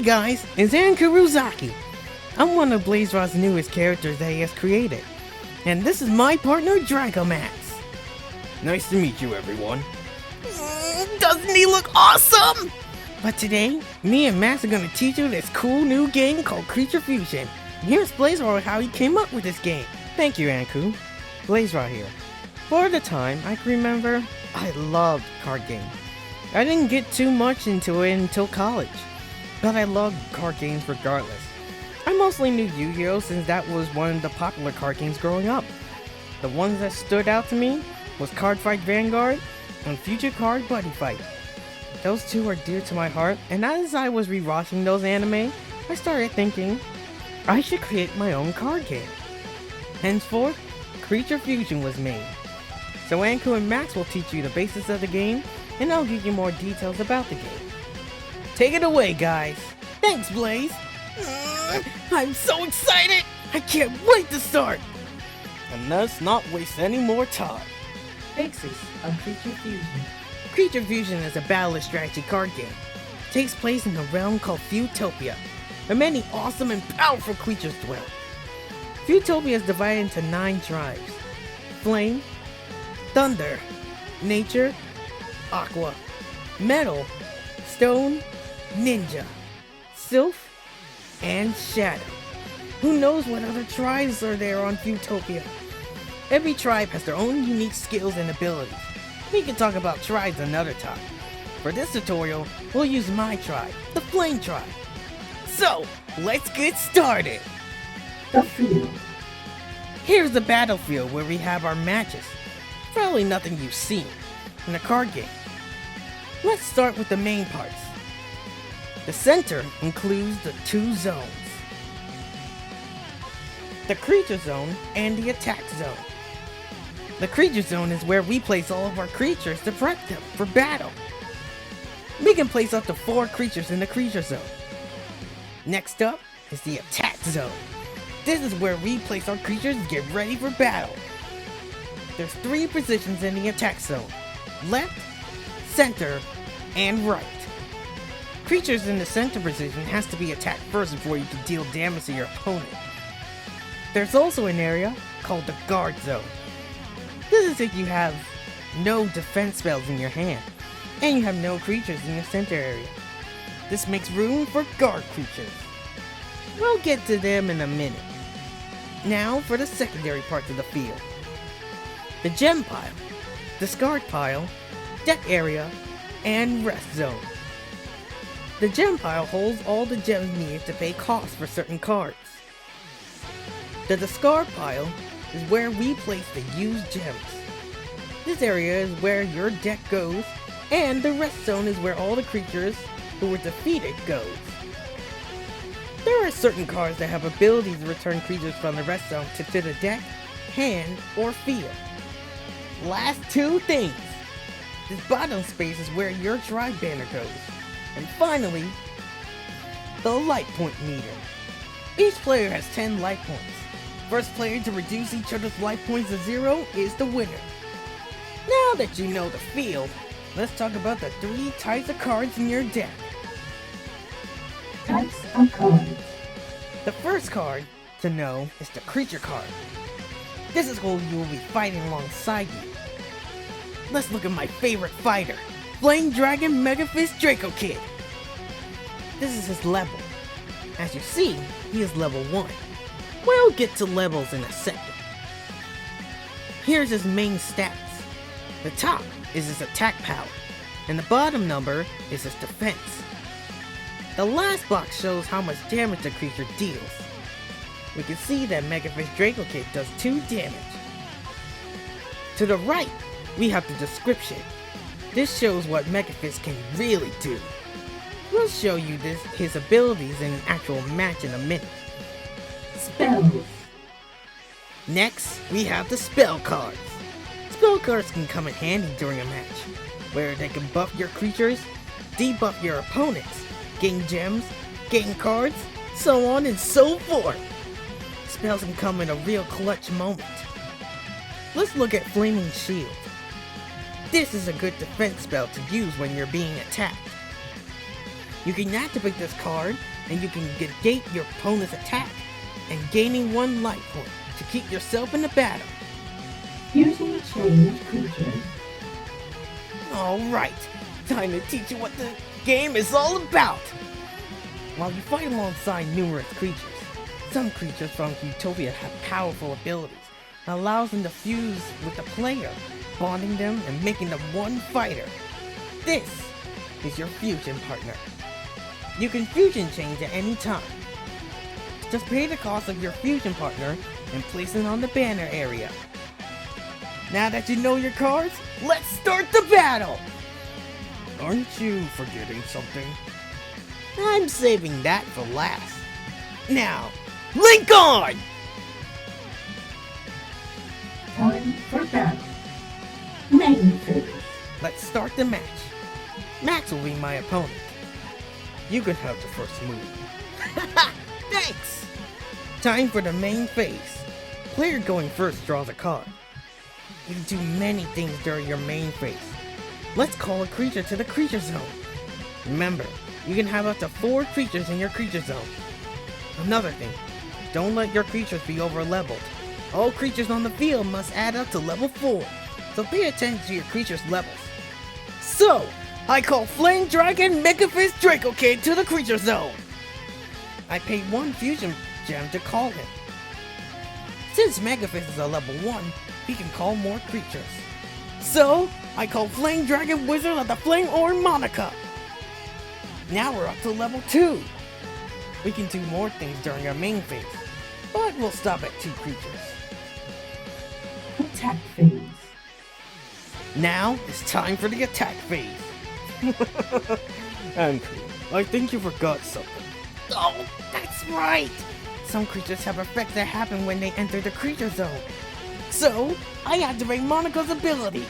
guys, it's Andrewculbreath. I'm one of BlazeRod's newest characters that he has created. And this is my partner, Dragomax. Nice to meet you, everyone. Doesn't he look awesome? But today, me and Max are gonna teach you this cool new game called Creature Fusion. And here's BlazeRod how he came up with this game. Thank you, Anku. BlazeRod here. For the time I can remember, I loved card games. I didn't get too much into it until college, but I loved card games regardless. I mostly knew Yu-Gi-Oh! Since that was one of the popular card games growing up. The ones that stood out to me was Card Fight Vanguard and Future Card Buddy Fight. Those two are dear to my heart, and as I was rewatching those anime, I started thinking, I should create my own card game. Henceforth, Creature Fusion was made. So Anku and Max will teach you the basics of the game, and I'll give you more details about the game. Take it away, guys. Thanks, Blaze. I'm so excited! I can't wait to start! And let's not waste any more time. Basics of Creature Fusion. Creature Fusion is a battle strategy card game. It takes place in a realm called Futopia, where many awesome and powerful creatures dwell. Futopia is divided into 9 tribes: Flame, Thunder, Nature, Aqua, Metal, Stone, Ninja, Sylph, and Shadow. Who knows what other tribes are there on Futopia? Every tribe has their own unique skills and abilities. We can talk about tribes another time. For this tutorial, we'll use my tribe, the Flame tribe. So, let's get started! The field. Here's the battlefield where we have our matches. Probably nothing you've seen in a card game. Let's start with the main parts. The center includes the 2 zones: the creature zone and the attack zone. The creature zone is where we place all of our creatures to prep them for battle. We can place up to 4 creatures in the creature zone. Next up is the attack zone. This is where we place our creatures to get ready for battle. There's 3 positions in the attack zone: left, center, and right. Creatures in the center position has to be attacked first before you can deal damage to your opponent. There's also an area called the guard zone. This is if you have no defense spells in your hand, and you have no creatures in your center area. This makes room for guard creatures. We'll get to them in a minute. Now for the secondary parts of the field. The gem pile, discard pile, deck area, and rest zone. The gem pile holds all the gems needed to pay costs for certain cards. The discard pile is where we place the used gems. This area is where your deck goes, and the rest zone is where all the creatures who were defeated goes. There are certain cards that have abilities to return creatures from the rest zone to the deck, hand, or field. Last 2 things. This bottom space is where your tribe banner goes. And finally, the light point meter. Each player has 10 light points. First player to reduce each other's life points to 0 is the winner. Now that you know the field, let's talk about the 3 types of cards in your deck. Types of cards. The first card to know is the creature card. This is who you will be fighting alongside you. Let's look at my favorite fighter, Flame Dragon Mega Fist Draco Kid. This is his level. As you see, he is level 1. We'll get to levels in a second. Here's his main stats. The top is his attack power, and the bottom number is his defense. The last box shows how much damage the creature deals. We can see that Mega Fist Draco Kid does 2 damage. To the right, we have the description. This shows what Mega Fist can really do. We'll show you his abilities in an actual match in a minute. Spells. Next, we have the spell cards. Spell cards can come in handy during a match, where they can buff your creatures, debuff your opponents, gain gems, gain cards, so on and so forth. Spells can come in a real clutch moment. Let's look at Flaming Shield. This is a good defense spell to use when you're being attacked. You can activate this card and you can negate your opponent's attack and gaining 1 life point to keep yourself in the battle. Using change creature. Alright, time to teach you what the game is all about! While you fight alongside numerous creatures, some creatures from Utopia have powerful abilities that allows them to fuse with the player, bonding them and making them one fighter. This is your fusion partner. You can fusion change at any time. Just pay the cost of your fusion partner and place it on the banner area. Now that you know your cards, let's start the battle! Aren't you forgetting something? I'm saving that for last. Now, link on! Time for battle. Main phase. Let's start the match. Max will be my opponent. You can have the first move. Thanks! Time for the main phase. Player going first draws a card. You can do many things during your main phase. Let's call a creature to the creature zone. Remember, you can have up to 4 creatures in your creature zone. Another thing, don't let your creatures be over leveled. All creatures on the field must add up to level 4, so pay attention to your creature's levels. So, I call Flame Dragon Megafist Draco Kid to the creature zone. I paid 1 fusion gem to call him. Since Megafist is a level 1, he can call more creatures. So, I call Flame Dragon Wizard of the Flame or Monica. Now we're up to level 2. We can do more things during our main phase, but we'll stop at 2 creatures. Attack phase. Now it's time for the attack phase. Andrew, I think you forgot something. Oh, that's right! Some creatures have effects that happen when they enter the creature zone. So, I activate Monica's ability.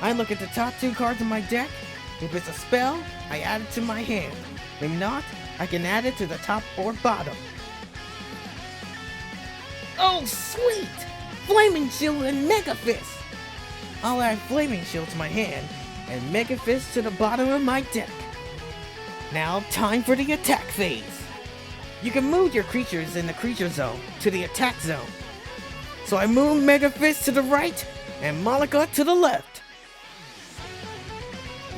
I look at the top 2 cards in my deck. If it's a spell, I add it to my hand. If not, I can add it to the top or bottom. Oh, sweet! Flaming Shield and Mega Fist! I'll add Flaming Shield to my hand and Mega Fist to the bottom of my deck. Now, time for the attack phase. You can move your creatures in the creature zone to the attack zone. So I move Mega Fist to the right and Monica to the left.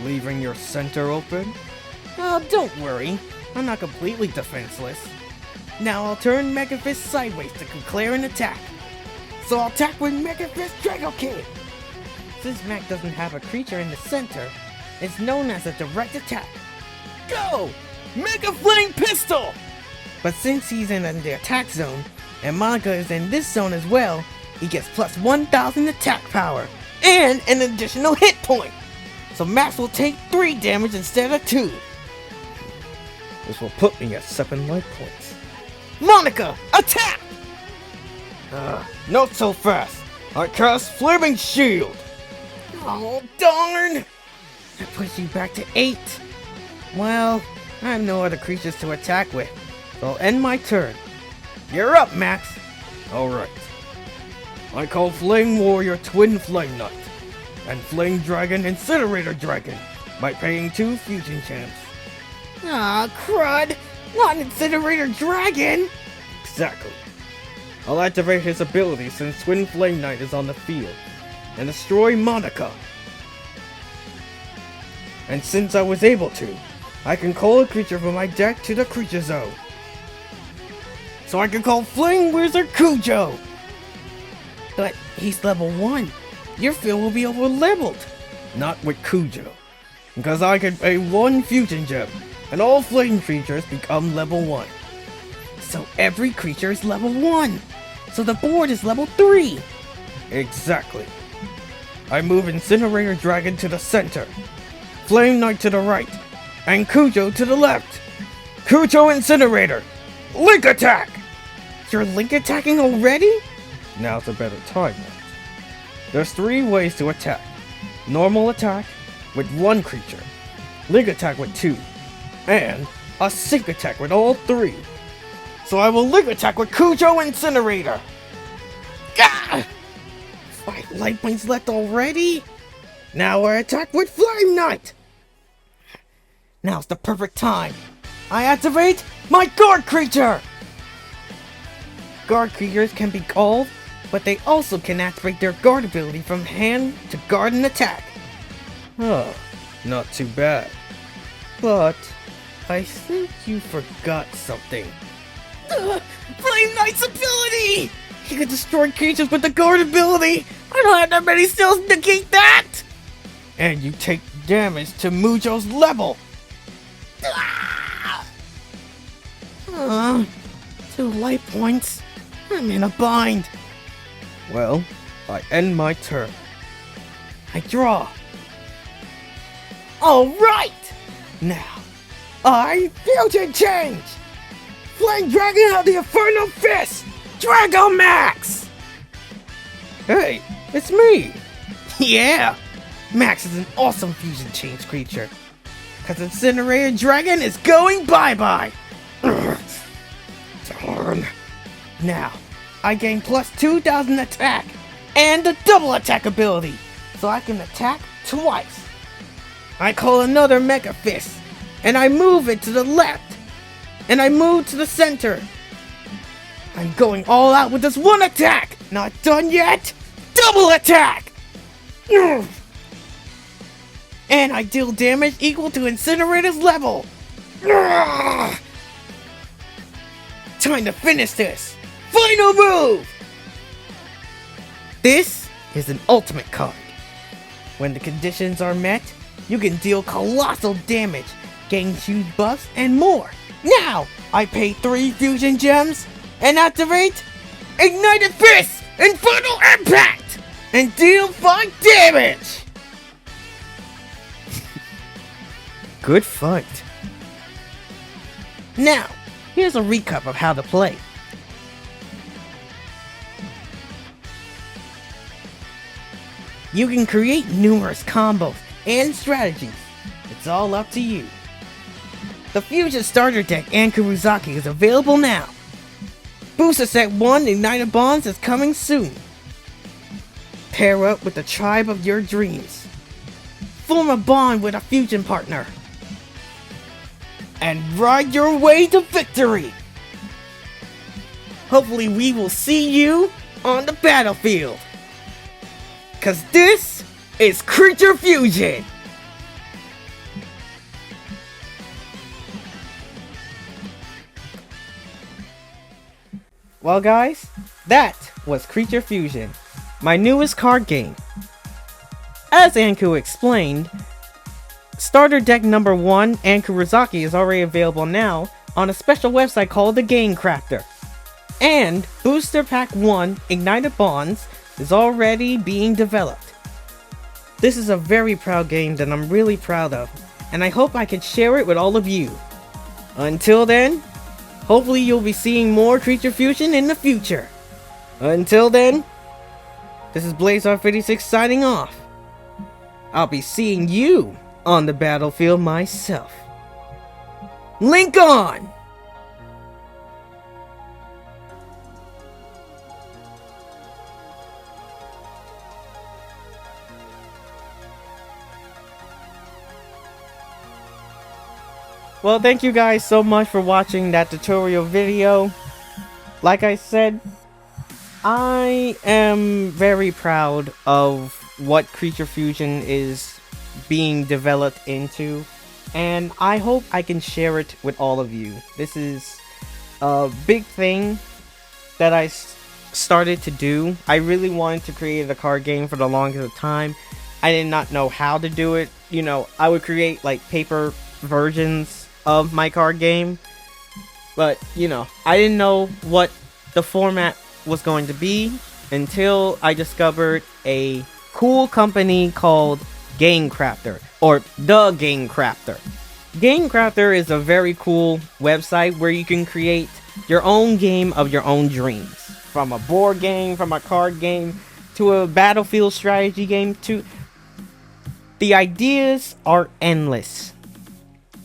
Leaving your center open? Oh, don't worry. I'm not completely defenseless. Now I'll turn Mega Fist sideways to declare an attack. So I'll attack with Mega Fist Draco Kid. Since Mac doesn't have a creature in the center, it's known as a direct attack. Go! Mega Flame Pistol! But since he's in the attack zone, and Monica is in this zone as well, he gets plus 1000 attack power, and an additional hit point! So Max will take 3 damage instead of 2. This will put me at 7 life points. Monica, attack! Not so fast! I cast Flaming Shield! Oh, darn! That puts you back to 8. Well, I have no other creatures to attack with, so I'll end my turn. You're up, Max. Alright. I call Flame Warrior Twin Flame Knight and Flame Dragon Incinerator Dragon by paying 2 fusion gems. Ah, crud! Not Incinerator Dragon! Exactly. I'll activate his ability since Twin Flame Knight is on the field and destroy Monica. And since I was able to, I can call a creature from my deck to the creature zone. So I can call Flame Wizard Cujo! But he's level 1. Your field will be over leveled. Not with Cujo, because I can pay 1 fusion gem and all flame creatures become level 1. So every creature is level 1. So the board is level 3. Exactly. I move Incinerator Dragon to the center, Flame Knight to the right, and Cujo to the left. Cujo Incinerator! Link attack! You're link attacking already? Now's a better time. There's 3 ways to attack. Normal attack with 1 creature, link attack with 2, and a sync attack with all 3. So I will link attack with Cujo Incinerator! Gah! 5 life points left already? Now I attack with Flame Knight! Now's the perfect time. I activate My guard creature! Guard creatures can be called, but they also can activate their guard ability from hand to guard and attack. Oh, not too bad. But I think you forgot something. Flame Knight's ability! He can destroy creatures with the guard ability! I don't have that many skills to negate that! And you take damage to Mujo's level. Uh, 2 life points. I'm in a bind. Well, I end my turn. I draw. Alright! Now, I fusion change! Flame Dragon of the Infernal Fist! Drago Max! Hey, it's me! Yeah! Max is an awesome fusion change creature. Cause Incinerator Dragon is going bye-bye! Darn. Now, I gain plus 2,000 attack and a double attack ability, so I can attack twice. I call another Mega Fist, and I move it to the left, and I move to the center. I'm going all out with this one attack! Not done yet! Double attack! And I deal damage equal to Incinerator's level! Time to finish this! Final move! This is an ultimate card. When the conditions are met, you can deal colossal damage, gain huge buffs, and more. Now, I pay 3 fusion gems and activate Ignited Fist Infernal Impact and deal 5 damage! Good fight. Now, here's a recap of how to play. You can create numerous combos and strategies. It's all up to you. The Fusion Starter Deck and Kuruzaki is available now. Booster Set 1 Ignited Bonds is coming soon. Pair up with the tribe of your dreams. Form a bond with a fusion partner. And ride your way to victory! Hopefully we will see you on the battlefield! Cause this is Creature Fusion! Well guys, that was Creature Fusion, my newest card game. As Anku explained, Starter Deck number 1 and Kuruzaki is already available now on a special website called the Game Crafter. And Booster Pack 1 Ignited Bonds is already being developed. This is a very proud game that I'm really proud of, and I hope I can share it with all of you. Until then, hopefully you'll be seeing more Creature Fusion in the future. Until then, this is BlazeRod56 signing off. I'll be seeing you on the battlefield myself. Link on! Well, thank you guys so much for watching that tutorial video. Like I said, I am very proud of what Creature Fusion is being developed into, and I hope I can share it with all of you. This is a big thing that I started to do. I really wanted to create a card game for the longest time. I did not know how to do it. You know, I would create like paper versions of my card game, but you know, I didn't know what the format was going to be until I discovered a cool company called Game Crafter, or the Game Crafter. Game Crafter is a very cool website where you can create your own game of your own dreams. From a board game, from a card game, to a battlefield strategy game, to... The ideas are endless.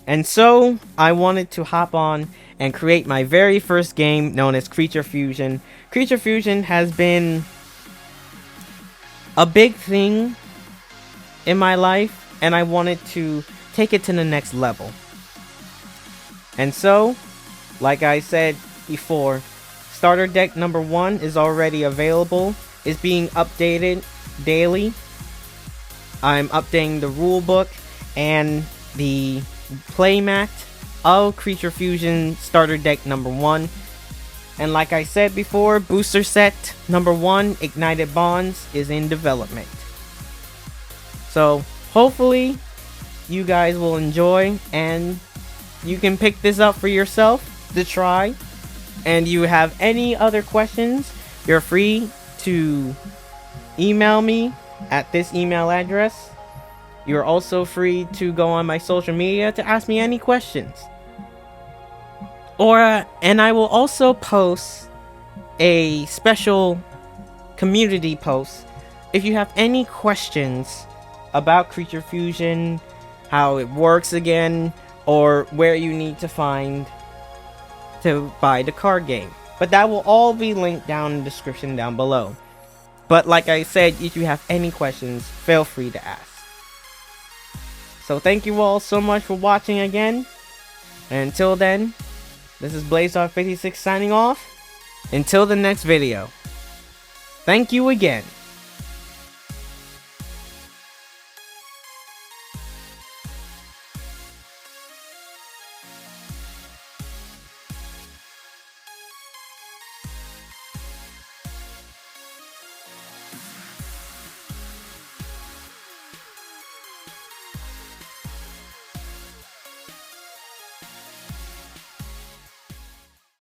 And so, I wanted to hop on and create my very first game known as Creature Fusion. Creature Fusion has been a big thing in my life, and I wanted to take it to the next level. And so, like I said before, starter deck number 1 is already available. It's being updated daily. I'm updating the rulebook and the playmat of Creature Fusion starter deck number 1. And like I said before, booster set number 1, Ignited Bonds, is in development. So hopefully you guys will enjoy, and you can pick this up for yourself to try. And you have any other questions, you're free to email me at this email address. You're also free to go on my social media to ask me any questions. And I will also post a special community post if you have any questions about Creature Fusion, how it works again, or where you need to find to buy the card game. But that will all be linked down in the description down below. But like I said, if you have any questions, feel free to ask. So thank you all so much for watching again. And until then, this is BlazeRod56 signing off. Until the next video. Thank you again.